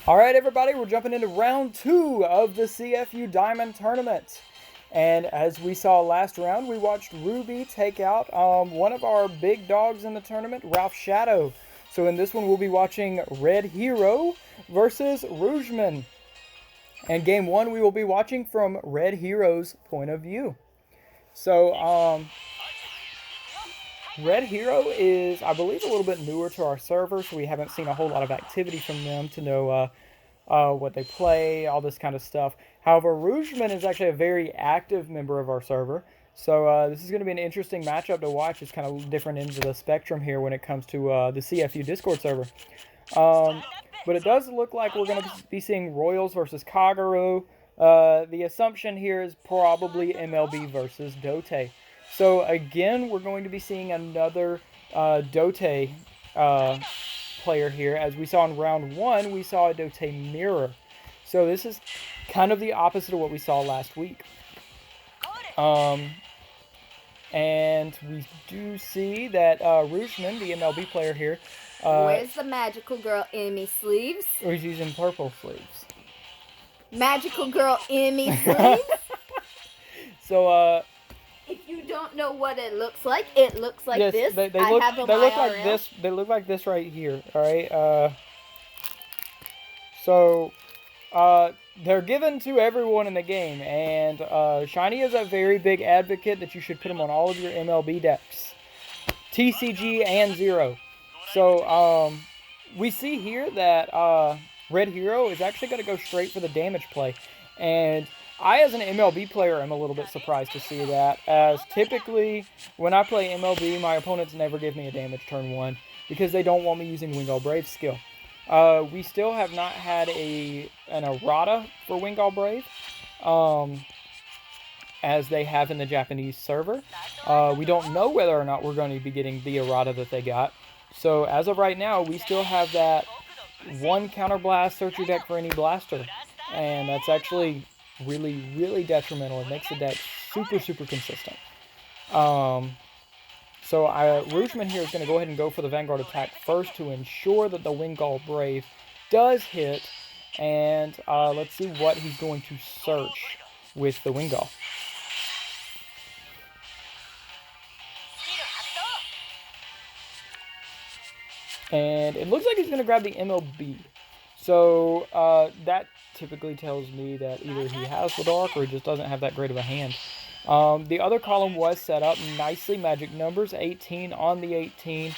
All right, everybody, we're jumping into round 2 of the CFU Diamond Tournament. And as we saw last round, we watched Ruby take out one of our big dogs in the tournament, Ralph Shadow. So in this one, we'll be watching RedHero versus Roojman. And game 1, we will be watching from RedHero's point of view. So, RedHero is, I believe, a little bit newer to our server, so we haven't seen a whole lot of activity from them to know what they play, all this kind of stuff. However, Roojman is actually a very active member of our server, so this is going to be an interesting matchup to watch. It's kind of different ends of the spectrum here when it comes to the CFU Discord server. But it does look like we're going to be seeing Royals versus Kagero. The assumption here is probably MLB versus Dote. So again, we're going to be seeing another Dote player here. As we saw in round 1, we saw a Dote mirror. So this is kind of the opposite of what we saw last week. And we do see that Roojman, the MLB player here, where's the magical girl Emmy sleeves? He's using purple sleeves. Magical girl Emmy sleeves? So, if you don't know what it looks like this. They look like this. They look like this right here. All right. So, they're given to everyone in the game, and Shiny is a very big advocate that you should put them on all of your MLB decks, TCG and Zero. So, we see here that RedHero is actually going to go straight for the damage play, and I, as an MLB player, am a little bit surprised to see that, as typically, when I play MLB, my opponents never give me a damage turn 1, because they don't want me using Wingull Brave's skill. We still have not had an errata for Wingull Brave, as they have in the Japanese server. We don't know whether or not we're going to be getting the errata that they got. So, as of right now, we still have that 1 counterblast, search your deck for any blaster, and that's actually really detrimental. It makes the deck super consistent. So Roojman here is going to go ahead and go for the Vanguard attack first to ensure that the Wingull Brave does hit, and let's see what he's going to search with the Wingull. And it looks like he's going to grab the MLB. So that typically tells me that either he has the dark or he just doesn't have that great of a hand. The other column was set up nicely. Magic numbers, 18 on the 18.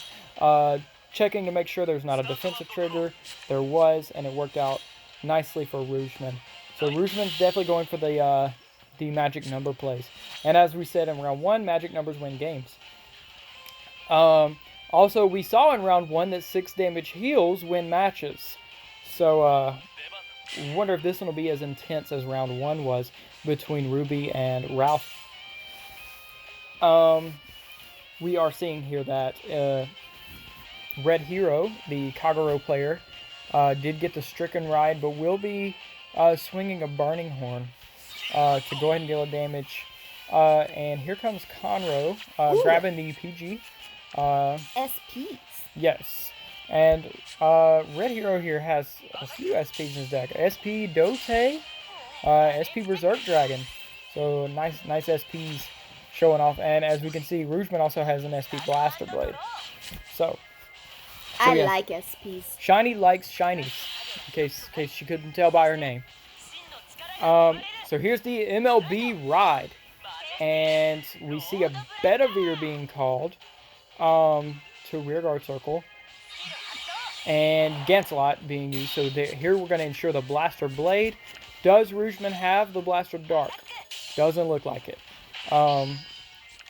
Checking to make sure there's not a defensive trigger. There was, and it worked out nicely for Roojman. So Roojman's definitely going for the magic number plays. And as we said in round 1, magic numbers win games. Also, we saw in round 1 that 6 damage heals win matches. So, wonder if this one will be as intense as round 1 was between Ruby and Ralph. We are seeing here that RedHero, the Kagero player, did get the Stricken Ride, but will be swinging a Burning Horn to go ahead and deal damage. And here comes Conroe grabbing the PG. SPs. Yes. And RedHero here has a few SPs in his deck. SP Dote, SP Berserk Dragon. So nice SPs showing off. And as we can see, Roojman also has an SP Blaster Blade. So I like SPs. Shiny likes shinies, in case you couldn't tell by her name. So here's the MLB ride. And we see a Bedivere being called to Rearguard Circle. And Gancelot being used. So here we're going to ensure the Blaster Blade. Does Roojman have the Blaster Dark? Doesn't look like it.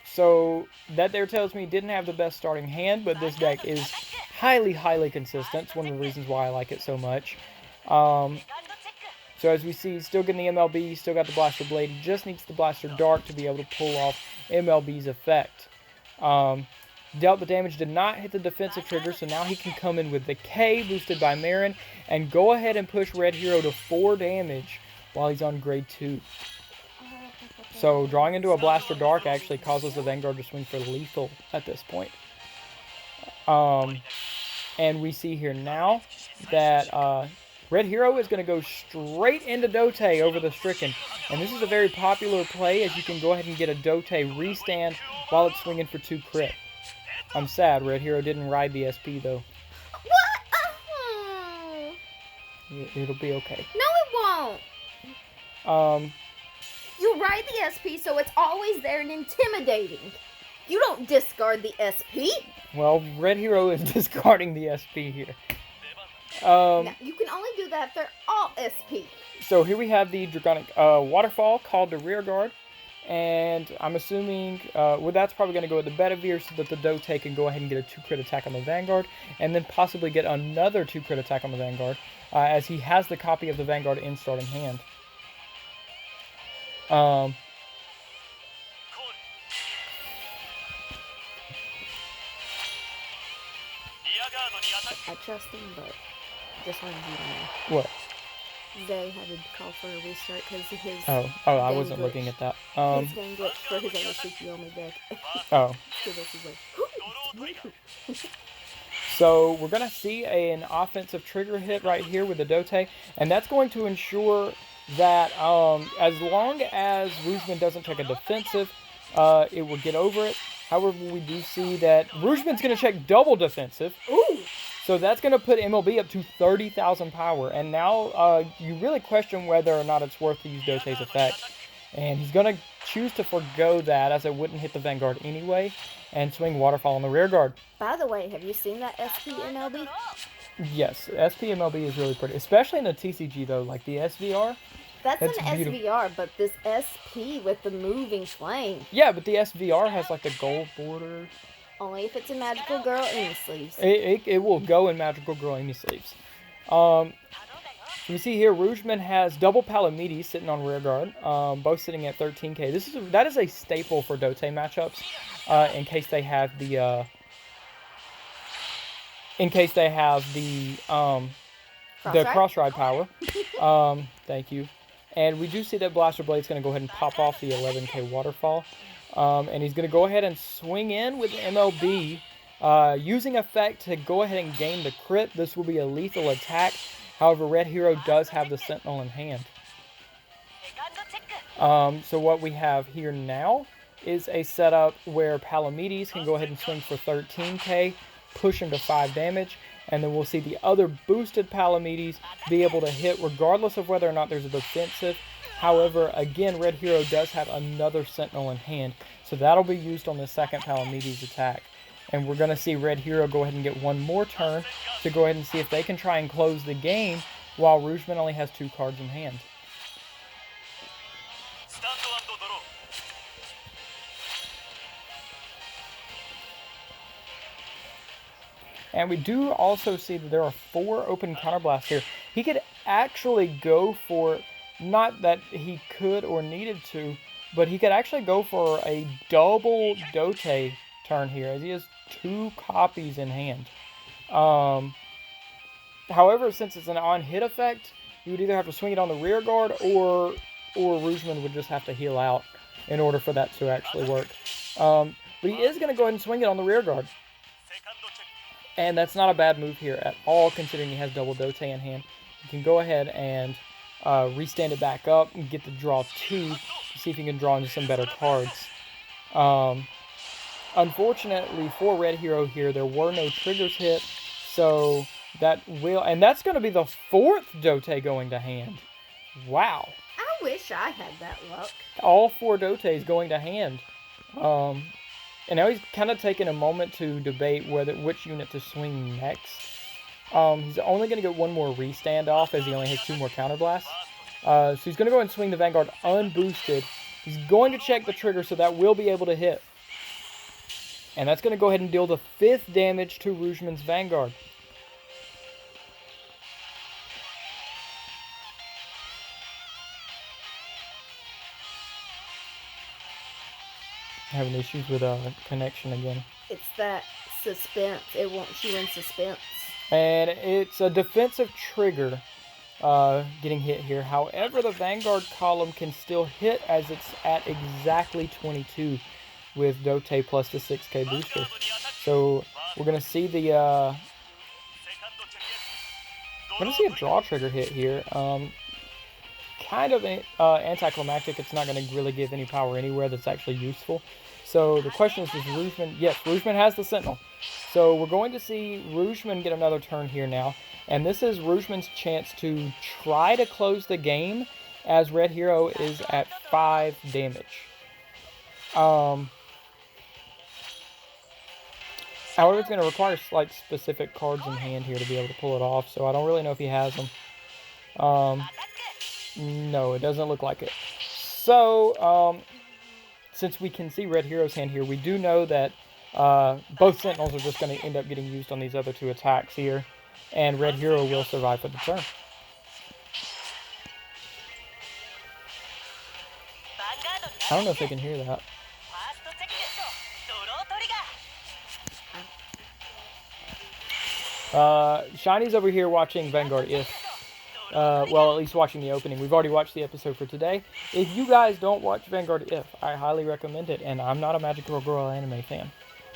So that there tells me he didn't have the best starting hand, but this deck is highly consistent. It's one of the reasons why I like it so much. So as we see, he's still getting the MLB, he's still got the Blaster Blade. He just needs the Blaster Dark to be able to pull off MLB's effect. Dealt the damage, did not hit the defensive trigger, so now he can come in with the K boosted by Marin and go ahead and push RedHero to 4 damage while he's on grade 2. So drawing into a Blaster Dark actually causes the Vanguard to swing for lethal at this point. And we see here now that Red Hero is going to go straight into Dote over the Stricken. And this is a very popular play, as you can go ahead and get a Dote restand while it's swinging for 2 crit. I'm sad Red Hero didn't ride the SP, though. What? It'll be okay. No, it won't. You ride the SP, so it's always there and intimidating. You don't discard the SP. Well, Red Hero is discarding the SP here. Now, you can only do that if they're all SP. So here we have the Draconic Waterfall called the Rear Guard. And I'm assuming, well, that's probably going to go with the Bedivere so that the Dote can go ahead and get a 2 crit attack on the Vanguard. And then possibly get another 2 crit attack on the Vanguard, as he has the copy of the Vanguard in starting hand. I trust him, but just wanted you to know. What? They had to call for a restart because his. Oh, I wasn't looking at that. His game glitch for his other CFU deck. Oh. Like, so we're going to see an offensive trigger hit right here with the Dote, and that's going to ensure that as long as Roojman doesn't take a defensive, it will get over it. However, we do see that Roojman's going to check double defensive. Ooh! So that's going to put MLB up to 30,000 power. And now you really question whether or not it's worth to use Dote's effect. And he's going to choose to forgo that, as it wouldn't hit the Vanguard anyway, and swing Waterfall on the Rear Guard. By the way, have you seen that SP MLB? Yes, SP MLB is really pretty. Especially in the TCG, though. Like the SVR. That's an beautiful. SVR, but this SP with the moving flame. Yeah, but the SVR has like the gold border. Only if it's a Magical Girl Amy sleeves. It will go in Magical Girl Amy sleeves. You see here, Roojman has double Palamedes sitting on Rear Guard, both sitting at 13k. That is a staple for Dote matchups, in case they have the cross ride power. Thank you. And we do see that Blaster Blade's going to go ahead and pop off the 11k Waterfall. And he's going to go ahead and swing in with MLB, using effect to go ahead and gain the crit. This will be a lethal attack. However, Red Hero does have the Sentinel in hand. So what we have here now is a setup where Palamedes can go ahead and swing for 13k, push him to 5 damage, and then we'll see the other boosted Palamedes be able to hit regardless of whether or not there's a defensive. However, again, Red Hero does have another Sentinel in hand, so that'll be used on the second Palamedes attack. And we're going to see Red Hero go ahead and get one more turn to go ahead and see if they can try and close the game while Roojman only has 2 cards in hand. And we do also see that there are 4 open counterblasts here. He could actually go for, not that he could or needed to, but he could actually go for a double Dote turn here, as he has 2 copies in hand. However, since it's an on-hit effect, you would either have to swing it on the Rear Guard, or Roojman would just have to heal out in order for that to actually work. But he is going to go ahead and swing it on the Rear Guard. And that's not a bad move here at all, considering he has double Dote in hand. You can go ahead and restand it back up and get the draw 2 to see if you can draw into some better cards. Unfortunately for Red Hero here, there were no triggers hit, so that will, and that's going to be the 4th Dote going to hand. Wow. I wish I had that luck. All 4 Dotes going to hand. And now he's kind of taking a moment to debate which unit to swing next. He's only going to get 1 more restand off, as he only has 2 more counterblasts. So he's going to go and swing the Vanguard unboosted. He's going to check the trigger, so that will be able to hit. And that's going to go ahead and deal the 5th damage to Roojman's Vanguard. Having issues with connection again. It's that suspense. It wants you in suspense. And it's a defensive trigger getting hit here. However, the Vanguard column can still hit, as it's at exactly 22 with Dote plus the 6k booster. So we're going to see the I'm going to see a draw trigger hit here. Kind of anticlimactic. It's not going to really give any power anywhere that's actually useful. So the question is, does Roojman... Yes, Roojman has the Sentinel. So we're going to see Roojman get another turn here now. And this is Roojman's chance to try to close the game as RedHero is at 5 damage. However, it's going to require like specific cards in hand here to be able to pull it off. So I don't really know if he has them. No, it doesn't look like it. So, since we can see RedHero's hand here, we do know that both Sentinels are just going to end up getting used on these other 2 attacks here. And RedHero will survive for the turn. I don't know if they can hear that. Shiny's over here watching Vanguard If. Well, at least watching the opening. We've already watched the episode for today. If you guys don't watch Vanguard If, I highly recommend it. And I'm not a Magical Girl anime fan.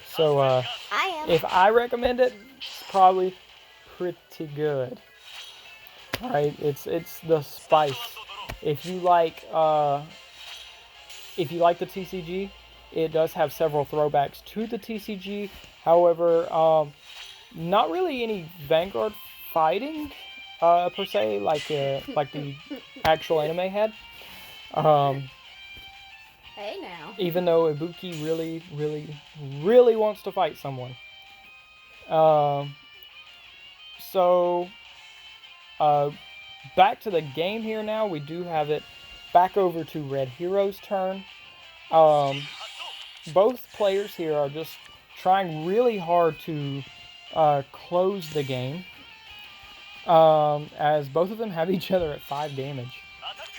So, I am. if I recommend it, it's probably pretty good. Alright, it's the spice. If you like the TCG, it does have several throwbacks to the TCG. However, not really any Vanguard fighting, per se, like the actual anime had. Hey now. Even though Ibuki really wants to fight someone. Back to the game here now. We do have it back over to RedHero's turn. Both players here are just trying really hard to close the game. As both of them have each other at 5 damage.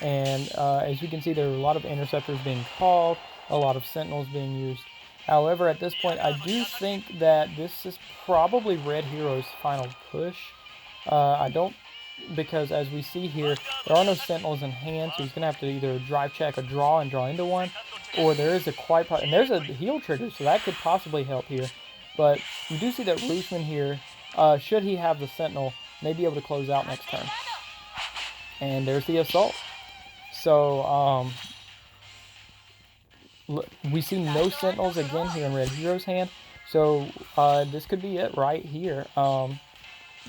And as you can see, there are a lot of interceptors being called, a lot of sentinels being used. However, at this point, I do think that this is probably RedHero's final push. Because as we see here, there are no sentinels in hand, so he's going to have to either drive check a draw and draw into one, or there is and there's a heal trigger, so that could possibly help here. But we do see that Roojman here, should he have the sentinel, may be able to close out next turn. And there's the assault. So, we see no sentinels again here in RedHero's hand. So, this could be it right here.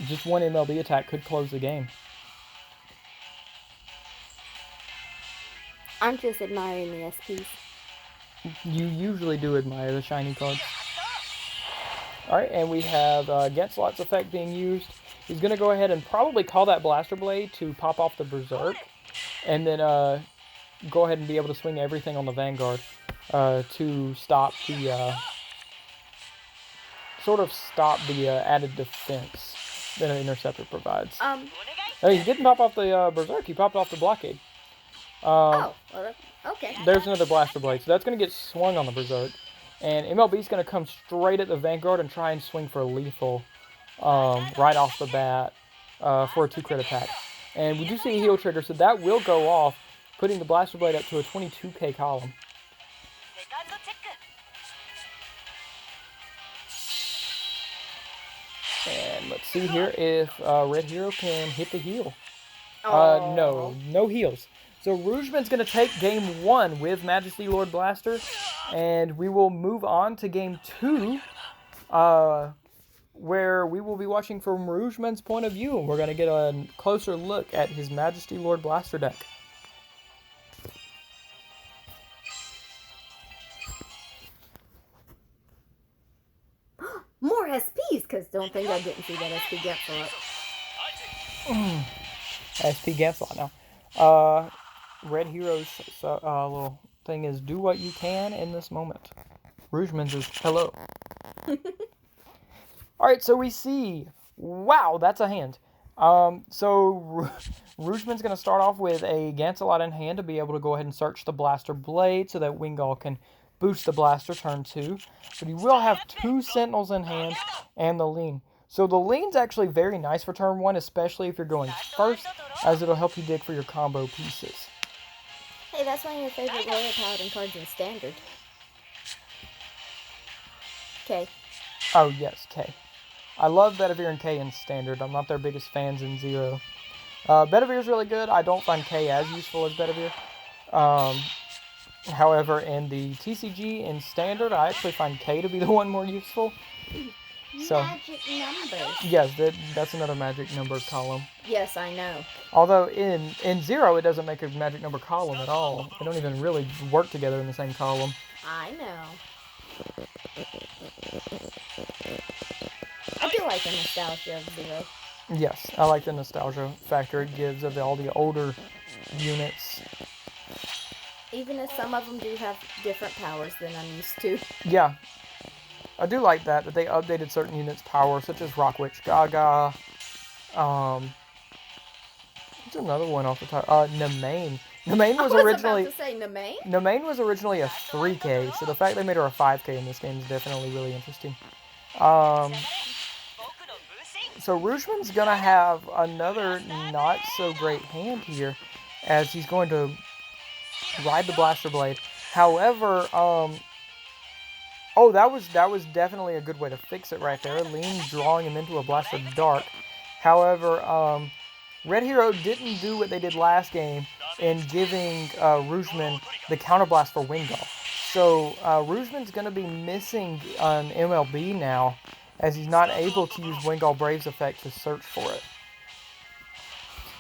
Just one MLB attack could close the game. I'm just admiring the SPs. You usually do admire the shiny cards. Alright, and we have Genslot's effect being used. He's going to go ahead and probably call that Blaster Blade to pop off the Berserk. And then go ahead and be able to swing everything on the Vanguard to stop the added defense that an Interceptor provides. He didn't pop off the Berserk, he popped off the Blockade. Okay. There's another Blaster Blade, so that's going to get swung on the Berserk. And MLB's going to come straight at the Vanguard and try and swing for a lethal right off the bat for a 2-crit attack. And we do see a heal trigger, so that will go off, putting the Blaster Blade up to a 22k column. And let's see here if RedHero can hit the heal. No heals. So Roojman's going to take game 1 with Majesty Lord Blaster, and we will move on to game 2, where we will be watching from Roojman's point of view, and we're going to get a closer look at his Majesty Lord Blaster deck. More SPs, because don't think I didn't see that SP Genslot. SP Genslot now. RedHero's little thing is do what you can in this moment. Roojman's is hello. Alright, so we see, wow, that's a hand. So Roojman's going to start off with a Genslot in hand to be able to go ahead and search the Blaster Blade so that Wingull can boost the Blaster turn 2. But he will have 2 Sentinels in hand and the Lean. So the Lean's actually very nice for turn 1, especially if you're going first, as it'll help you dig for your combo pieces. Hey, that's one of your favorite Royal Paladin cards in Standard. K. Oh, yes, K. I love Bedivere and K in Standard. I'm not their biggest fans in Zero. Bedivere's really good. I don't find K as useful as Bedivere. However, in the TCG in Standard, I actually find K to be the one more useful. So, magic numbers. Yes, that's another magic number column. Yes, I know. Although in Zero, it doesn't make a magic number column at all. They don't even really work together in the same column. I know. I do like the nostalgia of Zero. Yes, I like the nostalgia factor it gives of all the older units. Even if some of them do have different powers than I'm used to. Yeah. I do like that they updated certain units' power, such as Rock Witch Gaga. What's another one off the top? Nemain. Nemain was originally. About to say Nemain? Nemain was originally a 3K, so the fact they made her a 5K in this game is definitely really interesting. So Roojman's gonna have another not so great hand here, as he's going to ride the Blaster Blade. However, oh, that was definitely a good way to fix it right there. Lean drawing him into a Blaster Dark. However, RedHero didn't do what they did last game in giving Roojman the counterblast for Wingull. So Roojman's going to be missing an MLB now, as he's not able to use Wingull Brave's effect to search for it.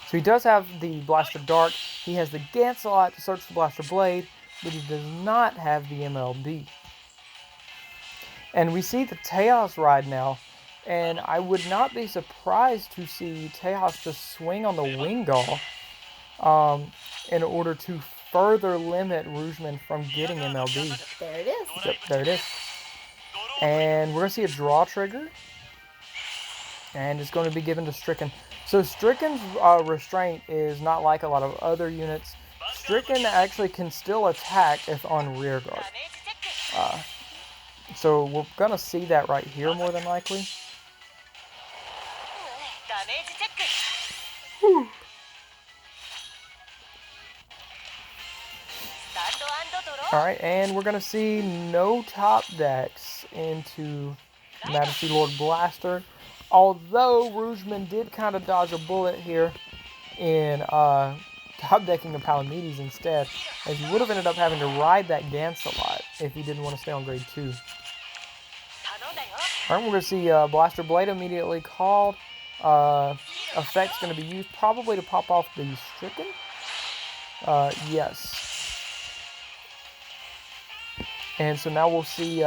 So he does have the Blaster Dark. He has the Gancelot to search the Blaster Blade, but he does not have the MLB. And we see the Tejas ride now, and I would not be surprised to see Tejas just swing on the Wingull in order to further limit Roojman from getting MLB. There it is. Yep, there it is. And we're going to see a draw trigger, and it's going to be given to Stricken. So Stricken's restraint is not like a lot of other units. Stricken actually can still attack if on rear guard. So we're going to see that right here more than likely. Whew. Alright, and we're going to see no top decks into Majesty Lord Blaster. Although Roojman did kind of dodge a bullet here in top decking the Palamedes instead, as he would have ended up having to ride that Gancelot if he didn't want to stay on grade 2. Alright, we're going to see Blaster Blade immediately called. Effect's going to be used probably to pop off the Stricken. Yes. And so now we'll see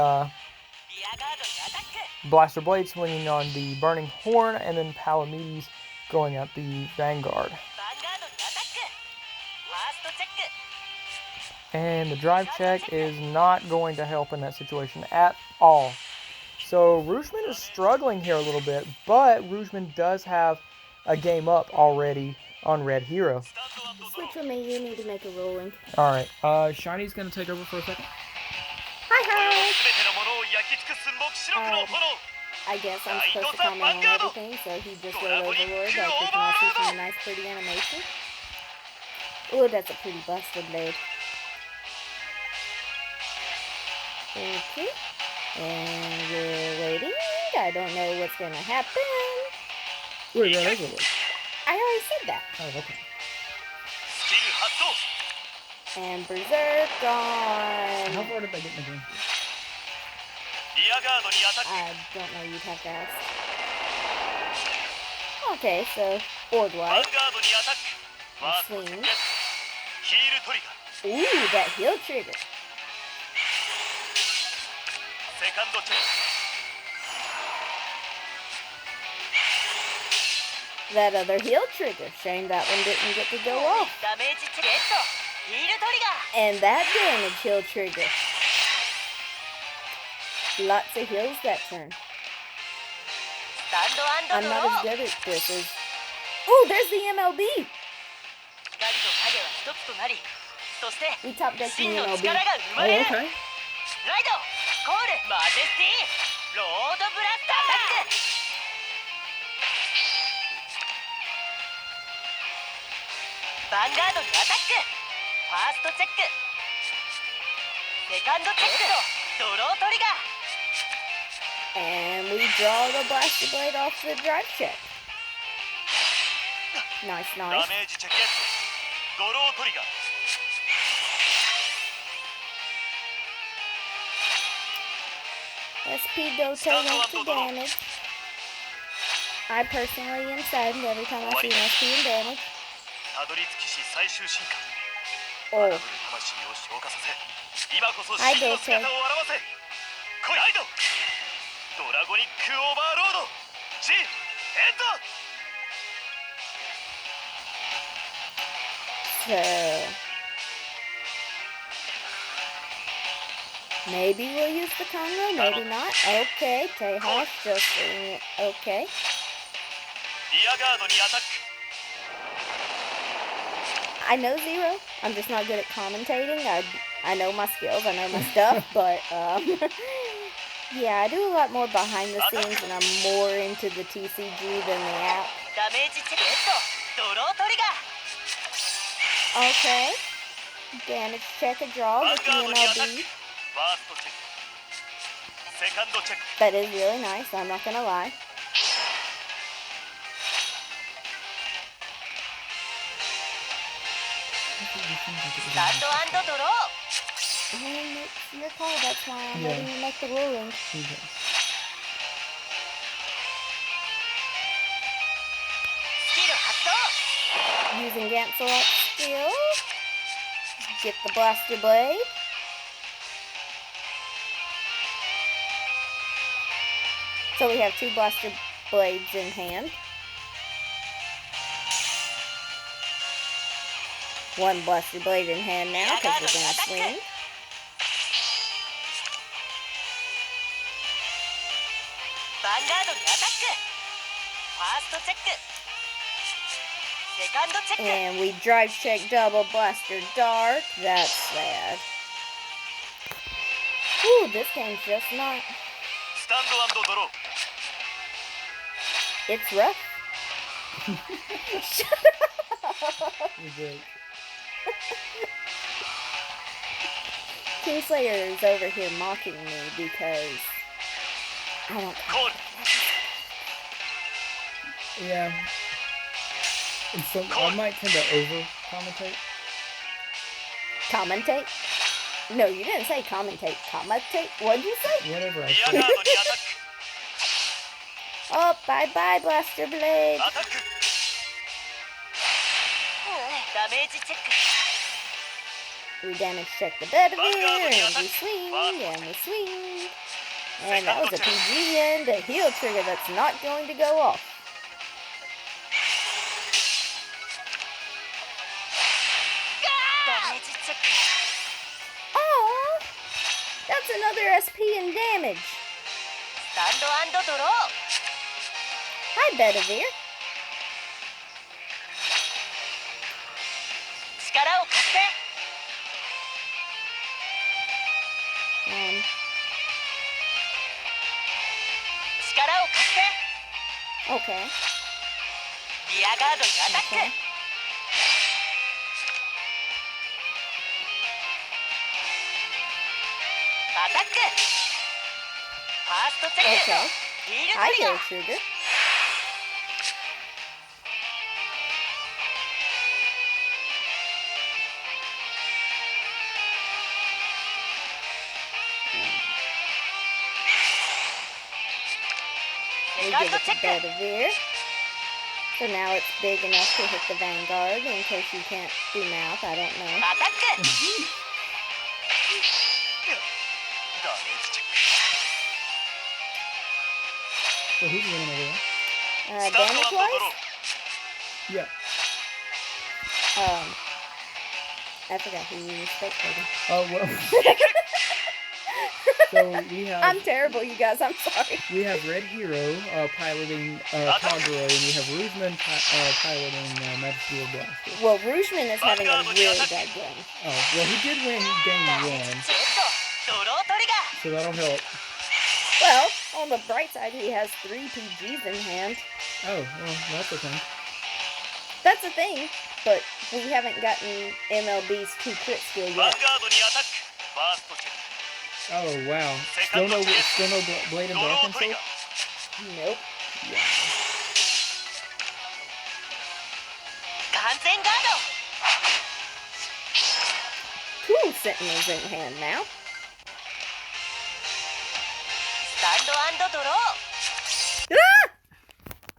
Blaster Blade swinging on the Burning Horn, and then Palamedes going at the Vanguard. And the drive check is not going to help in that situation at all. So Roojman is struggling here a little bit, but Roojman does have a game up already on RedHero. Switch with me, you need to make a ruling. Alright, Shiny's going to take over for a second. Hi! I guess I'm supposed to comment on everything, so he just wrote Overlord, like we can all see from a nice pretty animation. Ooh, that's a pretty Buster Blade. Okay. And we're waiting. I don't know what's gonna happen. Wait, that is Overlord. I already said that. Oh, okay. And Berserk gone. How far did they get in the game? I don't know, you'd have to ask. Okay, so Ordwise. Swing. Ooh, that heal trigger. That other heal trigger. Shame that one didn't get to go off. And that damage heal trigger. Lots of heals that turn. I'm not as good at this as... Ooh, there's the MLB! We top decked the MLB. Oh, okay. And we draw the Blaster Blade off the drive check. Nice, ダ nice. メージチェックゲットドロートリガー SP Doto went to damage. I personally am saddened every time I see an SP in damage. たどり着きし最終進化 Oh, 荒ぶる魂を消化させ今こそ真の姿を現せ来いアイドドラゴニックオーバーロード G ヘッド so maybe we'll use the Conroe, maybe not. Okay, Tejas just okay. リアガードにアタック I know Zero. I'm just not good at commentating. I know my skills, I know my stuff, but yeah, I do a lot more behind the scenes, and I'm more into the TCG than the app. ダメージチェックゲットドロートリガー Okay. Damage check a draw ヴァン with the ガードにアタック MLB. ファーストチェックセカンドチェック That is really nice, I'm not gonna lie. スタンドアンドドロー And it's your call, that's why I'm Yeah. letting you make the ruling. Okay. スキル発動 Using Ganselot skill. Get the Blaster Blade. So we have 2 Blaster Blades in hand. 1 Blaster Blade in hand now because we're going to swing. ヴァンガードにアタックファーストチェックセカンドチェック And we drive check double Blaster Dark. That's sad. Ooh, this game's just not. スタンドアンドドロー It's rough. You break. Kingslayer is over here mocking me because I don't コール Yeah. And so I might tend to over commentate. commentate. No, you didn't say commentate. Commentate? What'd you say? Whatever I リアガー say. ドにアタック Oh, bye bye, Blaster Blade. アタックダメージチェック We damage check the Bedivere, and we swing, and we swing. And that was a PG and a heal trigger that's not going to go off. ダメージチェック Aww! That's another SP and damage. スタンドアンドドロー Hi, Bedivere. 力を貸して 力を貸して Okay. リアガードにアタック Okay. アタックファーストチェック Okay. ヒールト Hi, リガ heal ー trigger. We セカン give ド it チェ to ック Bedivere. So now it's big enough to hit the Vanguard in case you can't do math. I don't know. アタックダメージチェック So who's winning over there? スタンドアン Damage ドドロ wise, ー Yeah. I forgot who you were spectating. Oh well. So we have I'm terrible, you guys. I'm sorry. RedHero piloting Kagura, and we have Roojman piloting Majesty of Blaster. Well, Roojman is having a really bad game. Oh well, he did win game ダメー one, ジチェックドロートリガ so that'll help. Well, on the bright side, he has 3 PGs in hand. Oh well, that's a thing. That's the thing, but we haven't gotten MLB's 2 crit skill ーヴァンガ yet. ードにアタックファーストチェック Oh wow. Still no Blade and Dark and Soul? Nope. Wow. 完全ガード Two sentinels in hand now. スタンドドロー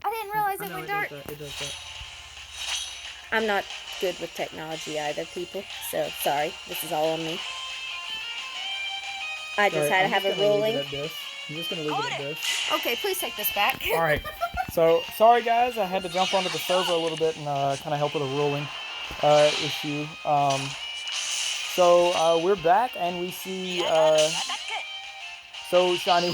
I didn't realize it No, went it dark. does that. It does that. I'm not good with technology either, people. So sorry, this is all on me. I just had to have a ruling. I'm just gonna leave it at this. Okay, please take this back. All right. So sorry guys, I had to jump onto the server a little bit and kind of help with a ruling issue. So we're back and we see. So Shiny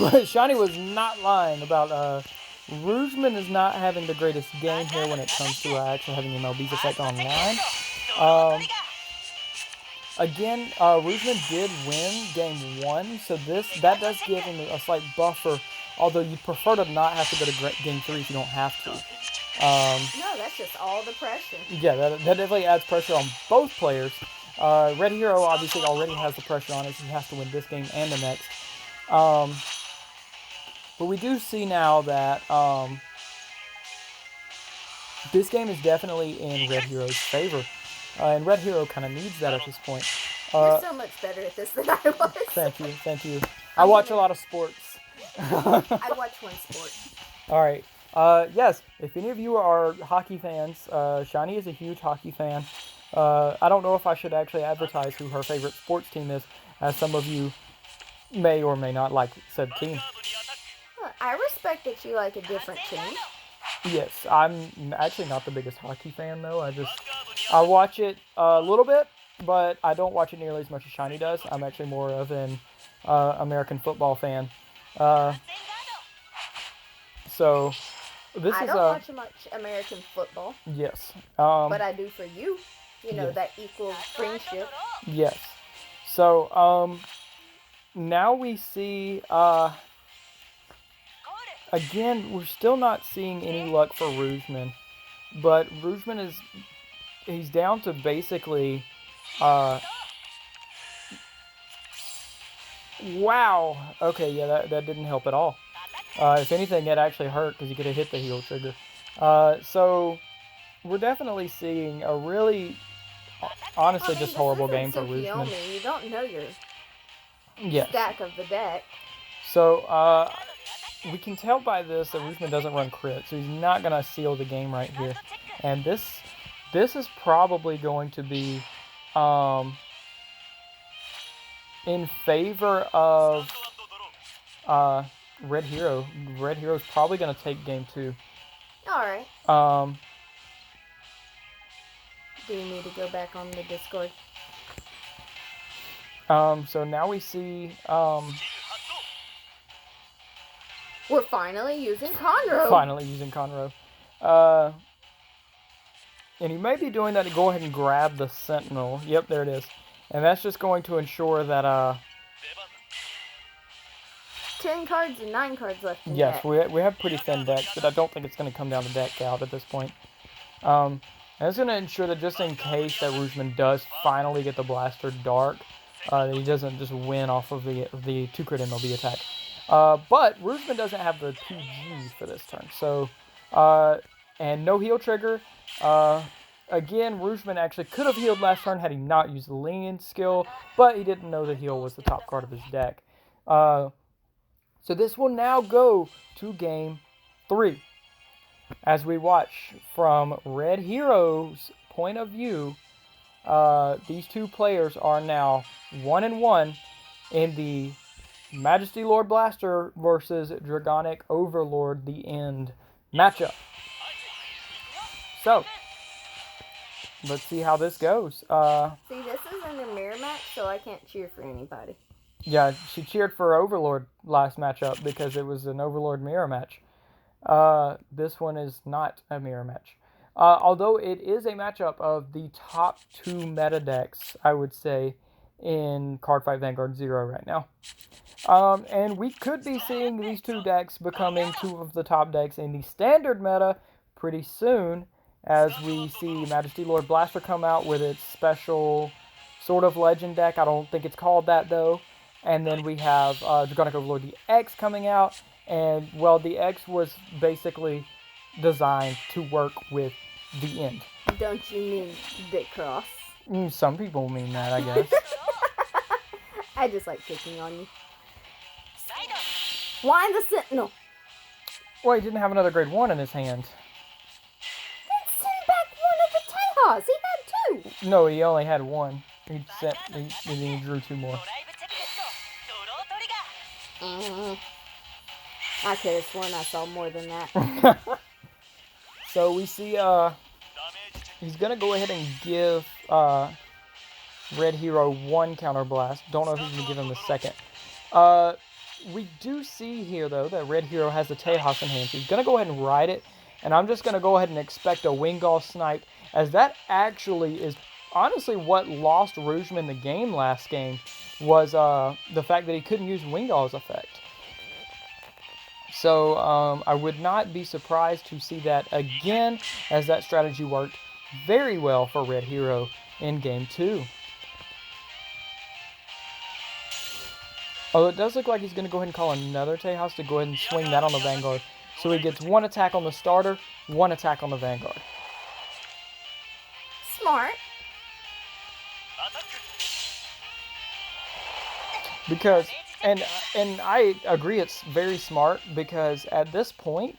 was not lying about Roojman is not having the greatest game here when it comes to actually having MLB's effect online. Again, Roojman did win game 1, so that does give him a slight buffer. Although you'd prefer to not have to go to game 3 if you don't have to. No, that's just all the pressure. Yeah, that definitely adds pressure on both players. RedHero obviously already has the pressure on it, so he has to win this game and the next. But we do see now that this game is definitely in RedHero's favor. And RedHero kind of needs that at this point. You're so much better at this than I was. Thank you. I watch a lot of sports. I watch one sport. All right. Yes, if any of you are hockey fans, Shani is a huge hockey fan. I don't know if I should actually advertise who her favorite sports team is, as some of you may or may not like said team. I respect that you like a different team. Yes, I'm actually not the biggest hockey fan though. I watch it a little bit, but I don't watch it nearly as much as Shiny does. I'm actually more of an American football fan. So this I is don't watch much American football. Yes. But I do for you. You know, that equal friendship. Yes. So now we see again, we're still not seeing any luck for Roojman. But Roojman he's down to basically wow. Okay, yeah, that didn't help at all. If anything, it actually hurt because you could have hit the heal trigger. So we're definitely seeing a really, honestly, just horrible game for Roojman. You don't know your stack of the deck. So we can tell by this that Roojman doesn't run crit, so he's not going to seal the game right here. And this is probably going to be in favor of RedHero. RedHero's probably going to take game 2. Alright. Do you need to go back on the Discord? So now we see we're finally using Conroe. And he may be doing that to go ahead and grab the Sentinel. Yep, there it is. And that's just going to ensure that 10 cards and 9 cards left in yes, deck. we have pretty thin decks, but I don't think it's going to come down to deck count at this point. And it's going to ensure that just in case that Roojman does finally get the Blaster Dark, that he doesn't just win off of the 2-crit MLB attack. But Roojman doesn't have the 2 Gs for this turn. So, and no heal trigger. Again, Roojman actually could have healed last turn had he not used the Lenient skill, but he didn't know that heal was the top card of his deck. So this will now go to game 3. As we watch from RedHero's point of view, these two players are now 1-1 in the Majesty Lord Blaster versus Dragonic Overlord the End matchup. So, let's see how this goes. See, this isn't a mirror match, so I can't cheer for anybody. Yeah, she cheered for Overlord last matchup because it was an Overlord mirror match. This one is not a mirror match. Although it is a matchup of the top 2 meta decks, I would say, in Cardfight Vanguard 0 right now. And we could be seeing these 2 decks becoming 2 of the top decks in the standard meta pretty soon, as we see Majesty Lord Blaster come out with its special sort of legend deck. I don't think it's called that though. And then we have Dragonic Overlord the X coming out. And, well, the X was basically designed to work with the end. Don't you mean the cross? Some people mean that, I guess. I just like picking on you. Why the Sentinel? Well, he didn't have another grade 1 in his hand. Then send back one of the Tejas. He had 2. No, he only had 1. He drew 2 more. I could have sworn I saw more than that. So we see he's gonna go ahead and give RedHero 1 counterblast. Don't know if he's gonna give him the second. We do see here though that RedHero has the Tejas in hand. So he's gonna go ahead and ride it, and I'm just gonna go ahead and expect a Wingull snipe, as that actually is honestly what lost Roojman the game last game, was the fact that he couldn't use Wingull's effect. So I would not be surprised to see that again, as that strategy worked very well for RedHero in Game 2. Although it does look like he's going to go ahead and call another Tejas to go ahead and swing that on the Vanguard. So he gets 1 attack on the starter, 1 attack on the Vanguard. Smart. Because, and I agree, it's very smart, because at this point,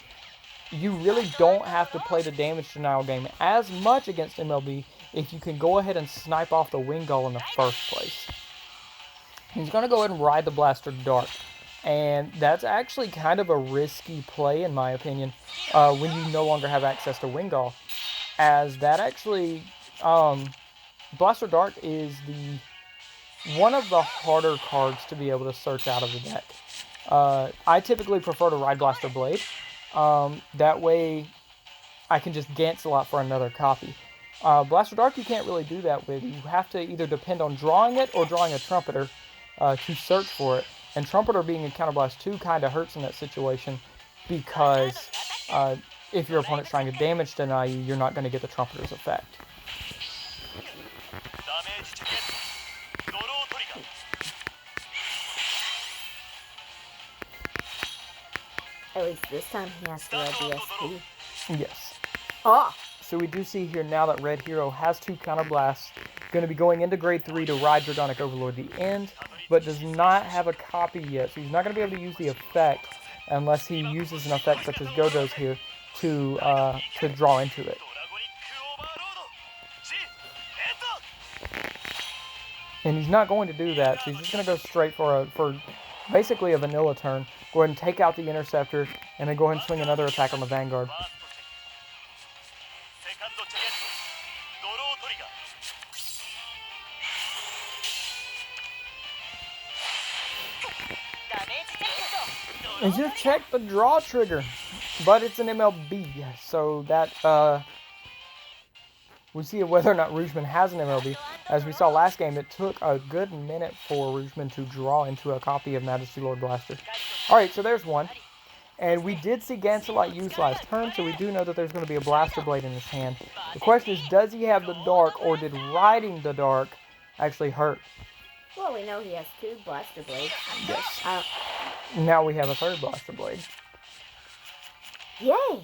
you really don't have to play the damage denial game as much against MLB if you can go ahead and snipe off the Wingull in the first place. He's going to go ahead and ride the Blaster Dart, and that's actually kind of a risky play in my opinion when you no longer have access to Wingull, as that actually, Blaster Dart is one of the harder cards to be able to search out of the deck. I typically prefer to ride Blaster Blade. That way I can just Gantz a lot for another copy. Blaster Dart you can't really do that with. You have to either depend on drawing it or drawing a Trumpeter to search for it. And Trumpeter being in Counterblast 2 kind of hurts in that situation, because if your opponent's trying to damage deny you, you're not going to get the Trumpeter's effect. At least this time he has to ride the SP. Yes. Oh! So we do see here now that RedHero has 2 Counterblasts, going to be going into grade 3 to ride Dragonic Overlord the end, but does not have a copy yet, so he's not going to be able to use the effect unless he uses an effect such as Gojo's here to draw into it. And he's not going to do that, so he's just going to go straight for basically a vanilla turn. Go ahead and take out the Interceptor, and then go ahead and swing another attack on the Vanguard. And just check the draw trigger, but it's an MLB, so that we see whether or not Roojman has an MLB. As we saw last game, it took a good minute for Roojman to draw into a copy of Majesty Lord Blaster. Alright, so there's one. And we did see Gancelot use last turn, so we do know that there's going to be a Blaster Blade in his hand. The question is, does he have the Dark, or did riding the Dark actually hurt? Well, we know he has 2 Blaster Blades. Yes. Now we have a 3rd Blaster Blade. Yay!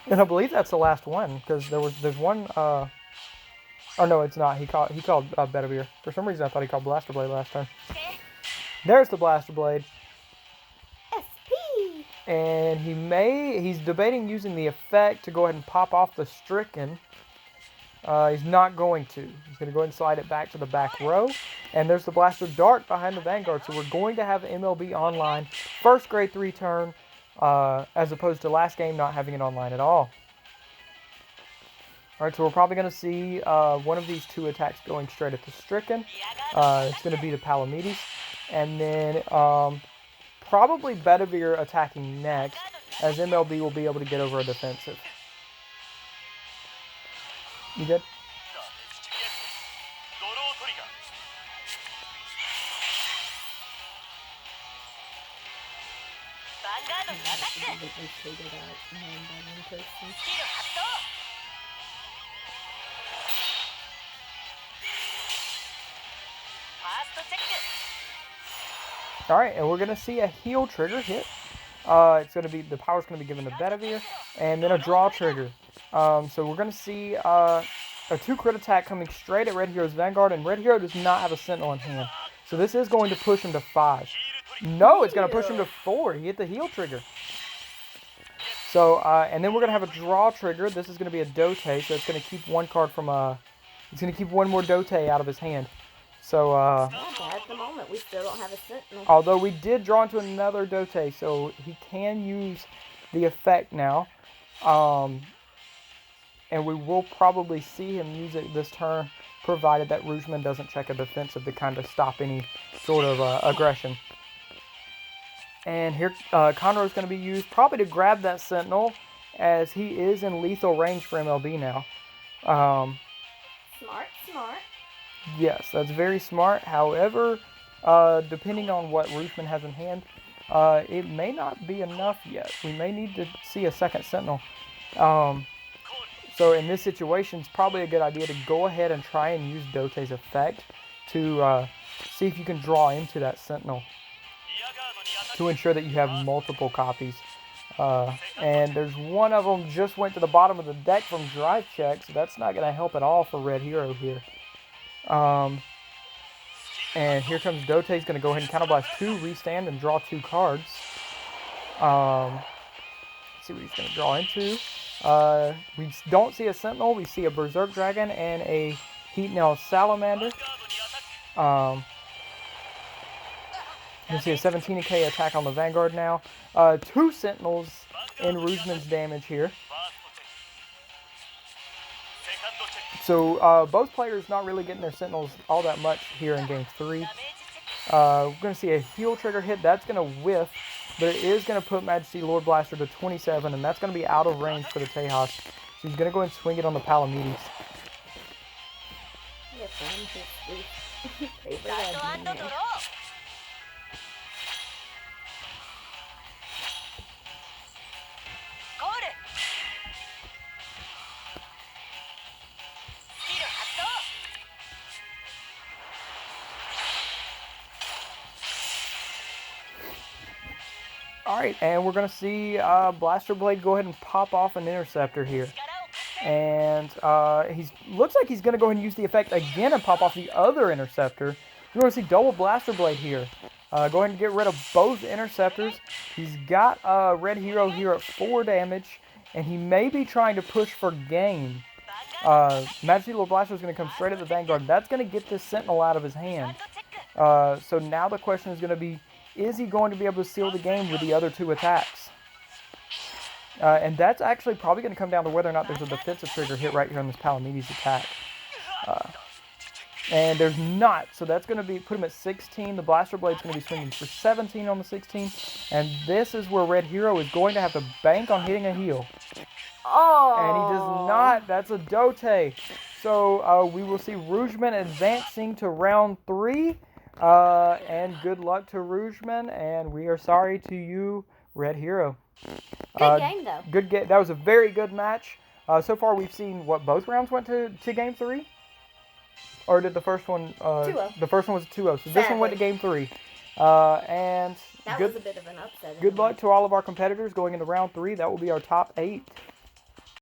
And I believe that's the last one, because there's one, oh no, it's not. He called Bedivere. For some reason I thought he called Blaster Blade last time. There's the Blaster Blade. SP! And he's debating using the effect to go ahead and pop off the Stricken. He's not going to. He's going to go ahead and slide it back to the back row. And there's the Blaster Dart behind the Vanguard. So we're going to have MLB online. First grade 3 turn, as opposed to last game not having it online at all. Alright, so we're probably going to see one of these 2 attacks going straight at the Stricken. It's going to be the Palamedes. And then probably Bedivere attacking next, as MLB will be able to get over a defensive. You good? All right, and we're gonna see a heal trigger hit. It's gonna be the power's gonna be given to Bedivere, and then a draw trigger. So we're gonna see a 2 crit attack coming straight at Red Hero's Vanguard, and Red Hero does not have a Sentinel in hand. So this is going to push him to 5. No, it's gonna push him to 4. He hit the heal trigger. So and then we're gonna have a draw trigger. This is gonna be a Dote, so it's gonna keep one card from it's gonna keep one more Dote out of his hand. So yeah, but at the moment we still don't have a Sentinel. Although we did draw into another Dote, so he can use the effect now. And we will probably see him use it this turn, provided that Roojman doesn't check a defensive to kind of stop any sort of aggression. And here, Conroe is going to be used probably to grab that Sentinel, as he is in lethal range for MLB now. Smart, smart. Yes, that's very smart. However, depending on what Roojman has in hand, it may not be enough yet. We may need to see a second Sentinel. So in this situation, it's probably a good idea to go ahead and try and use Dote's effect to see if you can draw into that Sentinel, to ensure that you have multiple copies. And there's one of them just went to the bottom of the deck from drive check, so that's not going to help at all for RedHero here. And here comes Dote. He's going to go ahead and counterblast 2, restand, and draw 2 cards. Let's see what he's going to draw into. We don't see a Sentinel. We see a Berserk Dragon and a Heat Nail Salamander. You see a 17k attack on the Vanguard now. 2 Sentinels in Roojman's damage here. So both players not really getting their Sentinels all that much here in Game 3. We're going to see a heal trigger hit. That's going to whiff, but it is going to put Majesty Lord Blaster to 27, and that's going to be out of range for the Tejas. So he's going to go and swing it on the Palamedes. Alright, and we're going to see Blaster Blade go ahead and pop off an Interceptor here. And looks like he's going to go ahead and use the effect again and pop off the other Interceptor. We're going to see double Blaster Blade here. Go ahead and get rid of both Interceptors. He's got RedHero here at 4 damage, and he may be trying to push for game. Majesty Lord Blaster is going to come straight at the Vanguard. That's going to get this Sentinel out of his hand. So now the question is going to be, is he going to be able to seal the game with the other 2 attacks? And that's actually probably going to come down to whether or not there's a defensive trigger hit right here on this Palamedes attack. And there's not, so that's going to be put him at 16. The Blaster Blade's going to be swinging for 17 on the 16. And this is where RedHero is going to have to bank on hitting a heal. Oh! And he does not. That's a Dote. So we will see Roojman advancing to round 3. And good luck to Roojman, and we are sorry to you, RedHero. Good game, though. Good game. That was a very good match. So far, we've seen what both rounds went to Game 3, or did the first one? 2-0. The first one was 2-0. So this one went to Game 3. And that was a bit of an upset. Good luck to all of our competitors going into round 3. That will be our top 8.